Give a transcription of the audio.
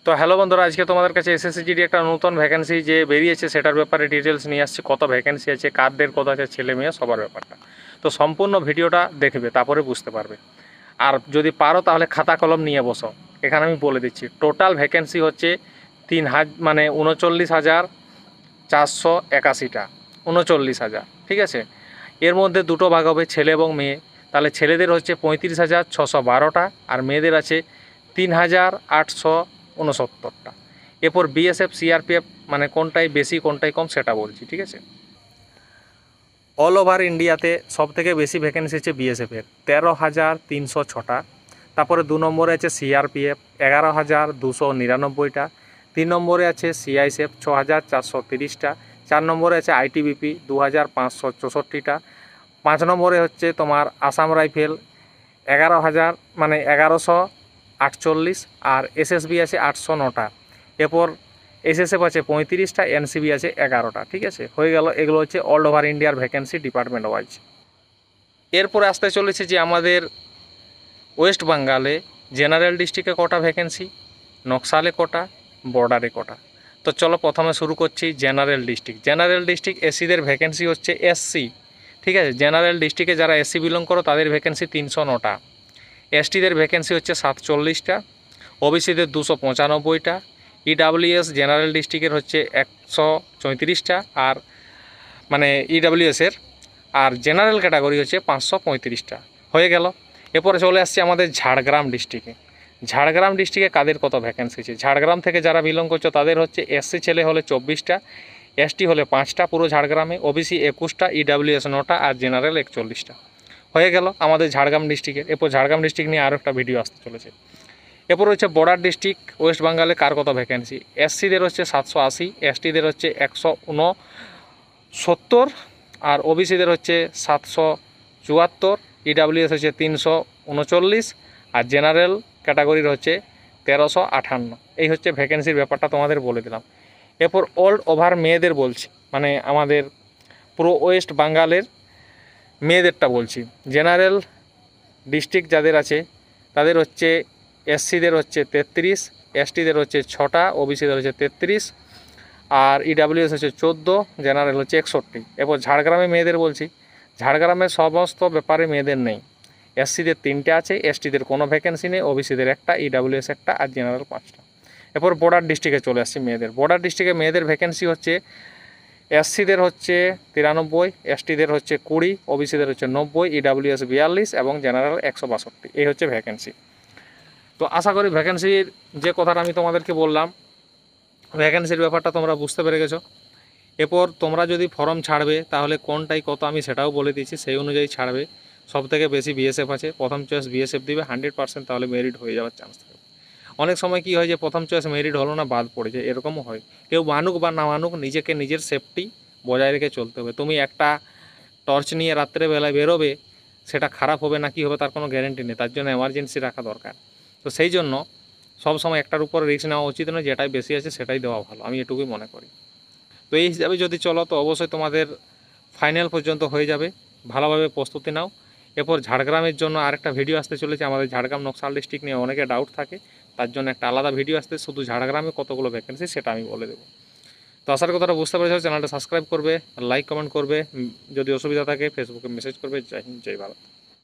তো হ্যালো বন্ধুরা, আজকে তোমাদের কাছে এসএসসি একটা নতুন ভ্যাকেন্সি যে বেরিয়েছে সেটার ব্যাপারে ডিটেলস নিয়ে আসছি। কত ভ্যাকেন্সি আছে, কারদের কত আছে, ছেলে মেয়ে সবার ব্যাপারটা। তো সম্পূর্ণ ভিডিওটা দেখবে, তারপরে বুঝতে পারবে। আর যদি পারো তাহলে খাতা কলম নিয়ে বসো। এখানে আমি বলে দিচ্ছি টোটাল ভ্যাকেন্সি হচ্ছে 39,481টা, 39,000, ঠিক আছে। এর মধ্যে দুটো ভাগ হবে, ছেলে এবং মেয়ে। তাহলে ছেলেদের হচ্ছে 35,612টা আর মেয়েদের আছে 3,869টা। এরপর বিএসএফ সিআরপিএফ মানে কোনটাই বেশি কোনটাই কম সেটা বলছি, ঠিক আছে। অল ওভার ইন্ডিয়াতে সবথেকে বেশি ভ্যাকেন্সি হচ্ছে বিএসএফের 13,306টা। তারপরে 2 নম্বরে আছে সিআরপিএফ 11,299টা। 3 নম্বরে আছে সিআইএসএফ 6,430টা। 4 নম্বরে আছে আইটিবিপি 2,564টা। 5 নম্বরে হচ্ছে তোমার আসাম রাইফেল 11,048, আর এসএসবি আছে 809টা। এরপর এসএসএফ আছে 35টা, এনসিবি আছে 11টা, ঠিক আছে। হয়ে গেল, এগুলো হচ্ছে অল ওভার ইন্ডিয়ার ভ্যাকেন্সি ডিপার্টমেন্ট ওয়াইজ। এরপরে আসতে চলেছে যে আমাদের ওয়েস্ট বেঙ্গলে জেনারেল ডিস্ট্রিক্টে কটা ভ্যাকেন্সি, নকশালে কটা, বর্ডারে কটা। তো চলো প্রথমে শুরু করছি জেনারেল ডিস্ট্রিক্ট। জেনারেল ডিস্ট্রিক্ট এসসিদের ভ্যাকেন্সি হচ্ছে এসসি, ঠিক আছে। জেনারেল ডিস্ট্রিক্টে যারা এসসি বিলং করো তাদের ভ্যাকেন্সি 309টা। এসটিদের ভ্যাকেন্সি হচ্ছে 47টা। ওবিসিদের 295টা। ইডাব্লিউএস জেনারেল ডিস্ট্রিক্টের হচ্ছে 134টা, আর মানে ইডাব্লিউএসের, আর জেনারেল ক্যাটাগরি হচ্ছে 535টা। হয়ে গেল। এরপরে চলে আসছে আমাদের ঝাড়গ্রাম ডিস্ট্রিক্টে। ঝাড়গ্রাম ডিস্ট্রিক্টে কাদের কত ভ্যাকেন্সি আছে। ঝাড়গ্রাম থেকে যারা বিলং করছো তাদের হচ্ছে এসসি ছেলে হলে 24টা, এসটি হলে 5টা পুরো ঝাড়গ্রামে, ওবিসি 21টা, ইডাব্লিউএস 9টা আর জেনারেল 41টা। হয়ে গেল আমাদের ঝাড়গ্রাম ডিস্ট্রিক্টের। এরপর ঝাড়গ্রাম ডিস্ট্রিক্ট নিয়ে আরও একটা ভিডিও আসতে চলেছে। এরপর হচ্ছে বর্ডার ডিস্ট্রিক্ট ওয়েস্ট বেঙ্গলে কার কত ভ্যাকেন্সি। এসসিদের হচ্ছে 780, এসটিদের হচ্ছে 169, আর ওবিসিদের হচ্ছে 774, ইডাব্লিউএস হচ্ছে 339, আর জেনারেল ক্যাটাগরির হচ্ছে 1358। এই হচ্ছে ভ্যাকেন্সির ব্যাপারটা তোমাদের বলে দিলাম। এরপর অল ওভার মেয়েদের বলছি, মানে আমাদের পুরো ওয়েস্ট বেঙ্গলের মেয়েদেরটা বলছি। জেনারেল ডিস্ট্রিক্ট যাদের আছে তাদের হচ্ছে এসসিদের হচ্ছে 33, এসটিদের হচ্ছে 6টা, ওবিসিদের হচ্ছে 33, আর ইডাব্লিউএস হচ্ছে 14, জেনারেল হচ্ছে 61। এরপর ঝাড়গ্রামে মেয়েদের বলছি। ঝাড়গ্রামের সমস্ত ব্যাপারে মেয়েদের নেই। এসসিদের 3টে আছে, এসটিদের কোনো ভ্যাকেন্সি নেই, ওবিসিদের 1টা, ইডাব্লিউএস 1টা আর জেনারেল 5টা। এরপর বর্ডার ডিস্ট্রিক্টে চলে আসছি মেয়েদের। বর্ডার ডিস্ট্রিক্টে মেয়েদের ভ্যাকেন্সি হচ্ছে এসসিদের হচ্ছে 93, এসটিদের হচ্ছে 20, ওবিসিদের হচ্ছে 90, ইডাব্লিউএস 42 এবং জেনারেল 162। এই হচ্ছে ভ্যাকেন্সি। তো আশা করি ভ্যাকেন্সির যে কথাটা আমি তোমাদেরকে বললাম, ভ্যাকেন্সির ব্যাপারটা তোমরা বুঝতে পেরে গেছো। এরপর তোমরা যদি ফর্ম ছাড়বে তাহলে কোনটাই কত আমি সেটাও বলে দিচ্ছি, সেই অনুযায়ী ছাড়বে। সবথেকে বেশি বিএসএফ আছে, প্রথম চয়েস বিএসএফ দিবে 100%, তাহলে মেরিট হয়ে যাওয়ার চান্স থাকে। অনেক সময় কি হয় যে প্রথম চয়েস মেরিট হলো না, বাদ পড়ে যায়, এরকমও হয়। কেউ মানুক বা না মানুক, নিজেকে নিজের সেফটি বজায় রেখে চলতে হবে। তুমি একটা টর্চ নিয়ে রাত্রেবেলায় বেরোবে, সেটা খারাপ হবে না কি হবে তার কোনো গ্যারেন্টি নেই, তার জন্য এমার্জেন্সি রাখা দরকার। তো সেই জন্য সবসময় একটার উপর রিস্ক নেওয়া উচিত নয়, যেটাই বেশি আছে সেটাই দেওয়া ভালো, আমি এটুকুই মনে করি। তো এই হিসাবে যদি চলো তো অবশ্যই তোমাদের ফাইনাল পর্যন্ত হয়ে যাবে। ভালোভাবে প্রস্তুতি নাও। এরপর ঝাড়গ্রামের জন্য আরেকটা ভিডিও আসতে চলেছে। আমাদের ঝাড়গ্রাম নকশাল ডিস্ট্রিক্ট নিয়ে অনেকে ডাউট থাকে, তার জন্য একটা আলাদা ভিডিও আসতে, শুধু ঝাড়গ্রামে কতগুলো ভ্যাকেন্সি সেটা আমি বলে দেবো। তো আসার কথাটা বুঝতে পেরেছো, চ্যানেলটা সাবস্ক্রাইব করবে, লাইক কমেন্ট করবে, যদি অসুবিধা থাকে ফেসবুকে মেসেজ করবে। জয় হিন্দ, জয় ভারত।